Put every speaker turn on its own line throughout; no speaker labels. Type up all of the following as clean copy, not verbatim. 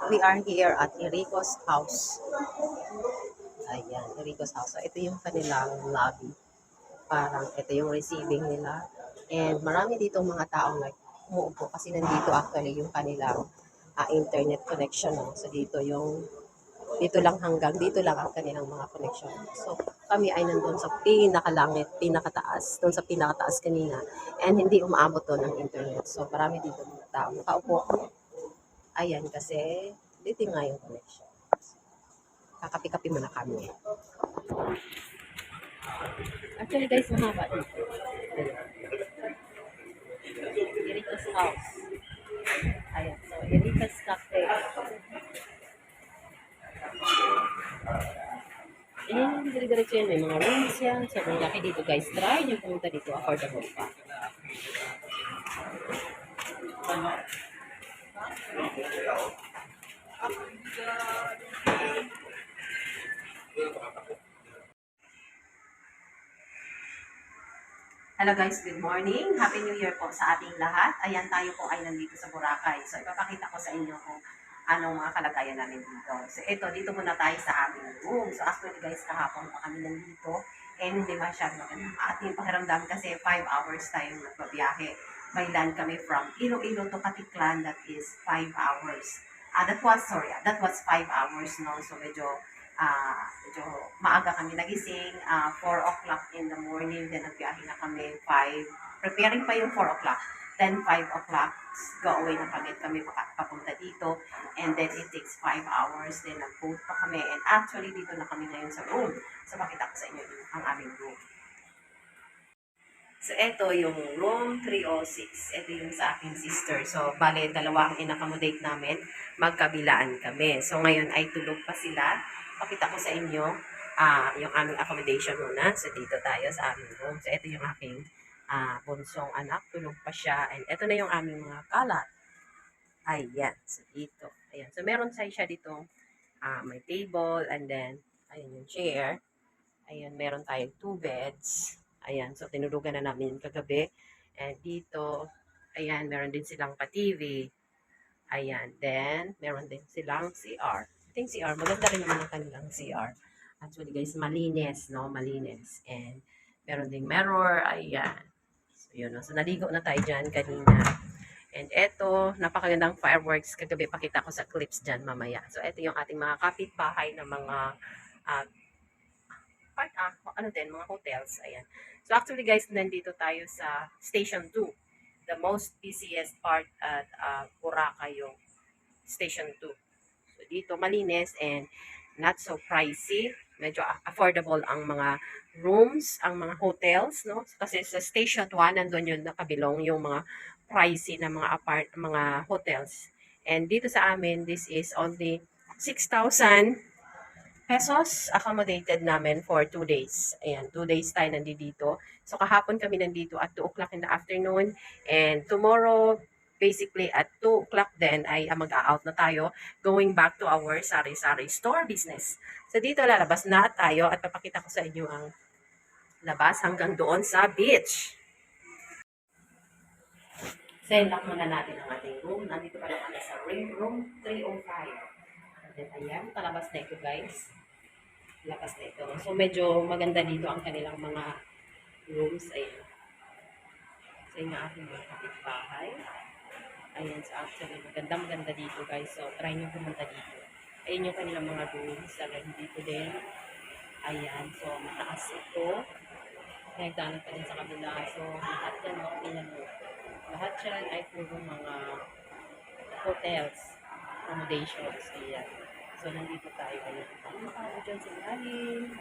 We are here at Erico's house. Ayan, Erico's house. So, ito yung kanilang lobby. Parang ito yung receiving nila. And marami dito mga taong umuupo kasi nandito actually yung kanilang internet connection. No? So, dito lang hanggang dito lang ang kanilang mga connection. So, kami ay nandun sa pinakalangit, pinakataas, doon sa pinakataas kanina. And hindi umaabot doon ang internet. So, marami dito mga tao nakaupo. Ayan, kasi dito nga yung connection. Kakapi-kapi muna kami. Actually guys, mahaba dito. Erika's house. Ayan, so Erika's Cafe. And dire-diretso yan, may mga rooms yan. So kung laki dito guys, try nyo pumunta dito, affordable pa. Hello guys, good morning. Happy New Year po sa ating lahat. Ayan, tayo po ay nandito sa Boracay. So ipapakita ko sa inyo kung anong mga kalagayan namin dito. So dito muna tayo sa aming room. So actually guys, kahapon pa kami nandito. And hindi masyadong magandang ating pakiramdam kasi 5 hours tayong nagbabiyahe. By land kami from Iloilo to Katiklan, that is 5 hours. That was 5 hours, no? So medyo maaga kami nagising, 4 o'clock in the morning, then nagbiyahe na kami, 5, preparing pa yung 4 o'clock, then 5 o'clock, go away na kami papunta dito, and then it takes 5 hours, then nag-boat pa kami, and actually dito na kami ngayon sa room. So makita ko sa inyo ang aming room. So, ito yung room 306. Ito yung sa aking sister. So, bale, dalawa ang in-accommodate namin. Magkabilaan kami. So, ngayon ay tulog pa sila. Pakita ko sa inyo yung aming accommodation muna. So, dito tayo sa aming room. So, ito yung aking bunsong anak. Tulog pa siya. And ito na yung aming mga kalat. Ayan. So, dito. Ayan. So, meron siya dito may table and then, ayan yung chair. Ayan, meron tayong 2 beds. Ayan, so tinulugan na namin kagabi. And dito, ayan, meron din silang pa-TV. Ayan, then, meron din silang CR. I think CR, maganda rin naman ang kanilang CR. Actually guys, malinis, no? Malinis. And meron ding mirror, ayan. So yun, no? So naligo na tayo dyan kanina. And eto, napakagandang fireworks. Kagabi pakita ko sa clips dyan mamaya. So eto yung ating mga kapitbahay na mga mga hotels. Ayan. So actually guys, nandito tayo sa Station 2. The most busiest part at Boracay yung Station 2. So dito malinis and not so pricey. Medyo affordable ang mga rooms, ang mga hotels, no? Kasi sa Station 1 nandun yung nakabilong yung mga pricey na mga hotels. And dito sa amin, this is only 6,000 pesos accommodated namin for 2 days. Ayan, 2 days tayo nandito. So, kahapon kami nandito at 2 o'clock in the afternoon. And tomorrow, basically at 2 o'clock then ay mag-out na tayo going back to our sari-sari store business. So, dito lalabas na tayo at papakita ko sa inyo ang labas hanggang doon sa beach. So, lock muna natin ang ating room. Nandito pa lang kami sa room 305. Then, ayan, palabas na ito guys. Labas na ito. So, medyo maganda dito ang kanilang mga rooms. Ayan. So, yung aking mga kapitbahay. Ayan. So, actually, maganda dito guys. So, try nyo pumunta dito. Ayan yung kanilang mga rooms. Ayan dito din. Ayan. So, mataas ito. Nagdaanan pa din sa kabila. So, lahat yan, tingnan mo. Lahat yan ay puro mga hotels, accommodations. Ayan. So, nandito tayo. Ayan. Ano tayo dyan sa ilalim?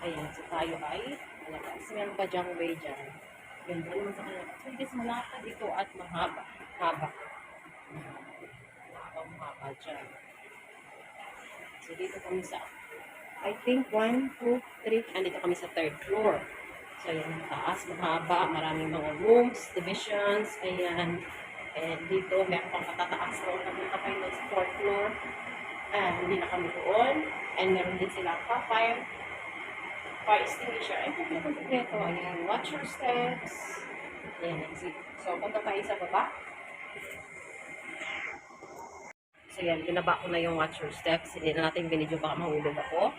Ayan. So, tayo ay malabas. Meron pa dyan way dyan. Ganda naman sa kanila. So, guys, malakad ito at mahaba. Haba. Mahaba dyan. So, dito kami sa, I think, 1, 2, 3. Andito kami sa 3rd floor. So, yung taas, mahaba. Maraming mga rooms, divisions. Ayan. And dito, meron pang patataas doon. Napunta kayo sa 4th floor. Hindi na kami doon. And meron din sila fire extinguisher. Ay, kompleto. Ayan, watch your steps. Ayan, exit. So, punta tayo sa baba. So yan, binaba ko na yung watch your steps. Hindi na natin binidyo baka mahulog ako.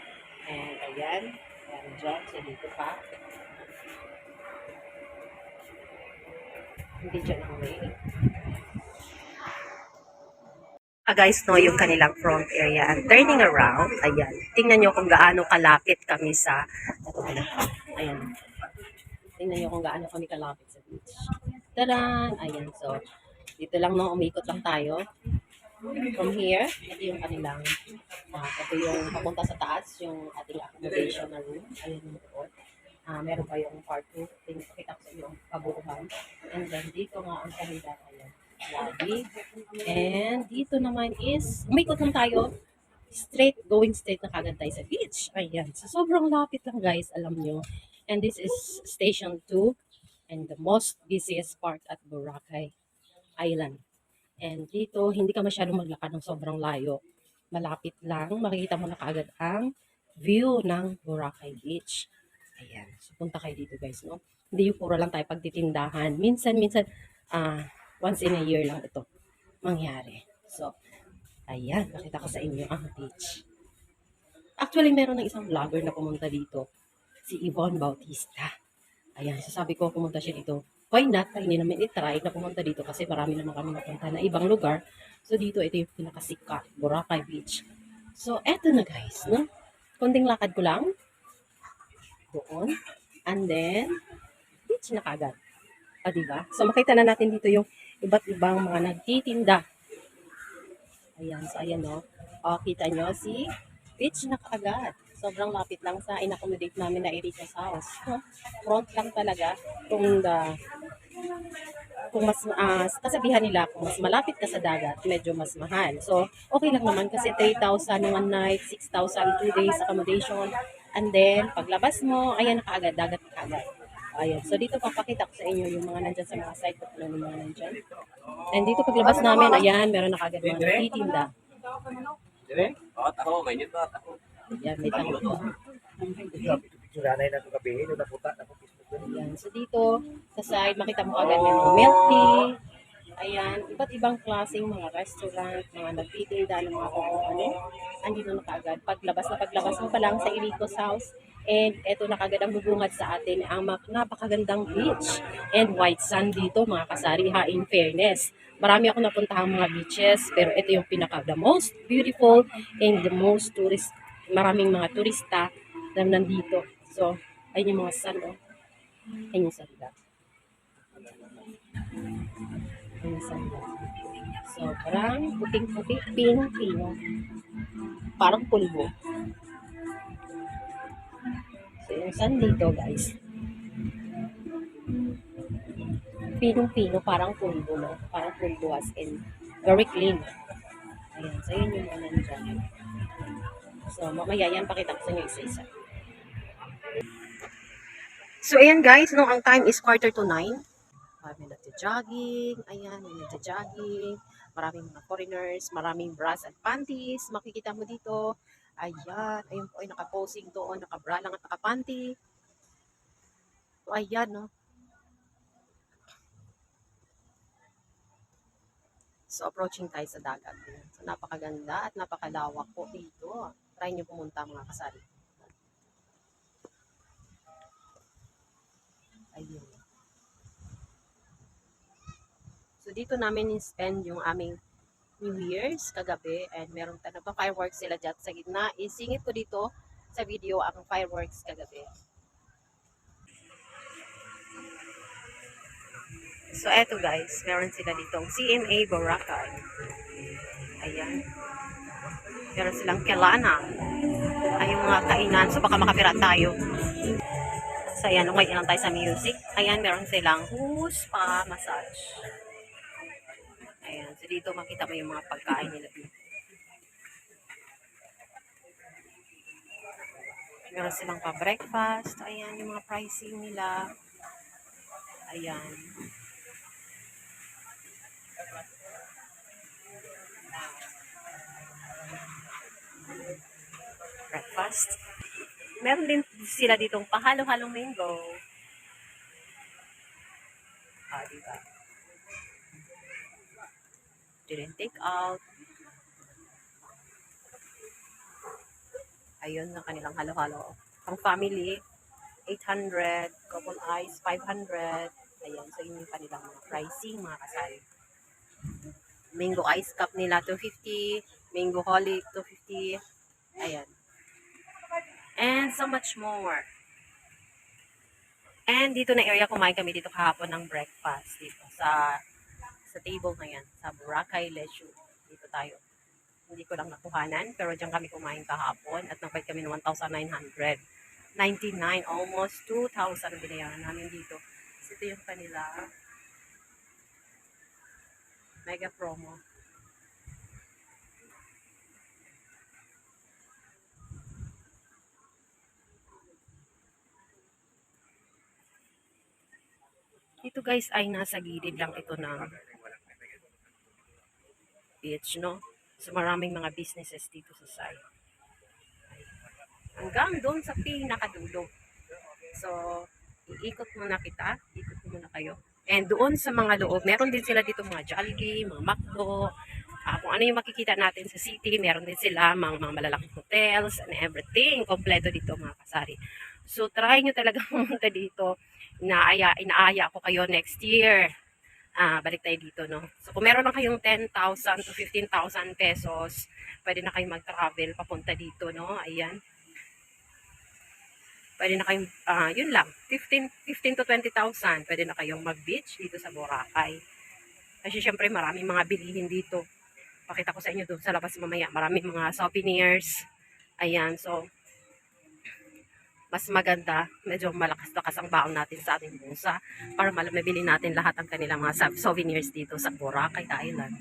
And ayan. Ayan dyan. So dito pa. Hindi dyan ang way. Guys, no, yung kanilang front area. And turning around, ayan. Tingnan nyo kung gaano kalapit kami sa, ayan. Tingnan nyo kung gaano kami kalapit sa beach. Taran! Ayan, so, dito lang, no, umikot lang tayo. From here, ito yung kanilang, ito yung papunta sa taas, yung ating accommodation na room. Ayan yung doon. Meron pa yung part 2. Pakita ko sa inyo ang kabuuhan. And then, dito nga ang kanilang, ayan, lobby. And dito naman is, umikot lang tayo. Going straight na kagad tayo sa beach. Ayan. So, sobrang lapit lang guys, alam nyo. And this is Station 2 and the most busiest part at Boracay Island. And dito, hindi ka masyadong maglakad ng sobrang layo. Malapit lang, makikita mo na kaagad ang view ng Boracay Beach. Ayan. So, punta kayo dito guys, no? Hindi yung puro lang tayo pagtitindahan. Minsan, once in a year lang ito mangyari. So, ayan, nakita ko sa inyo ang beach. Actually, meron ng isang vlogger na pumunta dito. Si Yvonne Bautista. Ayan, so sabi ko, pumunta siya dito. Why not? Hindi namin itry na pumunta dito kasi marami naman kami napunta na ibang lugar. So dito, ito yung pinakasikat, Boracay Beach. So, eto na guys, no? Konting lakad ko lang. Doon. And then, beach na kagad. Diba? So, makita na natin dito yung iba't ibang mga nagtitinda. Ayan, so ayan no. Kita nyo si beach na kaagad. Sobrang lapit lang sa in-accommodate namin na Erika's house. No? Front lang talaga. Kung mas, kasabihan nila, kung mas malapit ka sa dagat, medyo mas mahal. So, okay lang naman kasi 3,000 one night, 6,000 2 days accommodation. And then, paglabas mo, ayan na kaagad, dagat na kaagad. Ayan. So, dito papakita ko sa inyo yung mga nandyan sa mga side ko ng mga nandyan. And dito paglabas namin, ayan, meron na kaagad mga nagtitinda. Ayan, may tango po. Ayan, so dito, sa side, makita mo agad may mga milk tea. Ayan, iba't ibang klaseng mga restaurant, mga nagtitinda ng mga kung ano. Andito na kaagad. Paglabas mo pa lang sa Irico's house. And eto na kagad ang bubungad sa atin ang napakagandang beach and white sand dito mga kasariha in fairness. Marami ako napuntahang mga beaches pero ito yung the most beautiful and the most tourist, maraming mga turista na nandito. So, ayun yung mga sand. Oh. Ayun yung sand. Ayun yung sand. So, parang puting-puti, pino-pino. Parang pulbo. So, yung sand dito, guys. Pinong-pino, parang pulbo, no? Parang pulbo as in very clean. Ayan, so yun yung mga nandyan. So, mamaya yan, pakita ko sa inyo isa-isa. So, ayan guys, no, ang time is 8:45. May nagja-jogging, ayan, may nagja-jogging. Maraming mga foreigners, maraming bras at panties. Makikita mo dito. Ayan, ayun po ay nakaposing doon, nakabra lang at nakapanty. So, ayan, no. So, approaching tayo sa dagat. So, napakaganda at napakalawak po dito. Try nyo pumunta mga kasari. Ayun. So, dito namin spend yung aming New Year's kagabi. And meron pa fireworks sila dyan sa gitna. Isingit ko dito sa video ang fireworks kagabi. So, eto guys. Meron sila ditong CMA Boracay. Ayan. Meron silang Kelana. Ay, yung mga kainan. So, baka makapira tayo. So, ayan. Okay lang tayo sa music. Ayan, meron silang spa massage. Ayan. So, dito makita mo yung mga pagkain nila dito. Meron silang pa-breakfast. Ayan, yung mga pricing nila. Ayan. Breakfast. Meron din sila ditong pahalo-halong mango. Diba? Didn't take out. Ayun, ang kanilang halo-halo. Pang family, 800, couple ice, 500. Ayan, so yun yung kanilang mga pricing, mga kasari. Mango ice cup nila, 250. Mango holic, 250. Ayan. And so much more. And dito na area, kumain kami dito kahapon ng breakfast. Dito sa table na yan. Sa Boracay Leisure. Dito tayo. Hindi ko lang nakuhanan, pero diyan kami kumain kahapon at nagbayad kami ng 1,999, almost 2,000 binayaran namin dito. So, ito yung kanila mega promo. Dito guys ay nasa gilid lang ito ng beach, no? So maraming mga businesses dito sa side. Hanggang doon sa pinakadulo. So, iikot muna kita. Ikot muna kayo. And doon sa mga loob, meron din sila dito mga Jollibee, mga McDo, kung ano yung makikita natin sa city, meron din sila mga malalaking hotels and everything. Kompleto dito mga kasari. So, try nyo talaga pumunta dito. Inaaya ko kayo next year. Balik tayo dito, no? So, kung meron lang kayong 10,000 to 15,000 pesos, pwede na kayong mag-travel papunta dito, no? Ayan. Pwede na kayong, yun lang, 15 to 20,000, pwede na kayong mag-beach dito sa Boracay. Kasi syempre maraming mga bilihin dito. Pakita ko sa inyo doon sa labas mamaya, maraming mga souvenirs. Ayan, so, mas maganda, medyo malakas-lakas ang baon natin sa ating bulsa para mabili natin lahat ang kanilang mga souvenirs dito sa Boracay Island.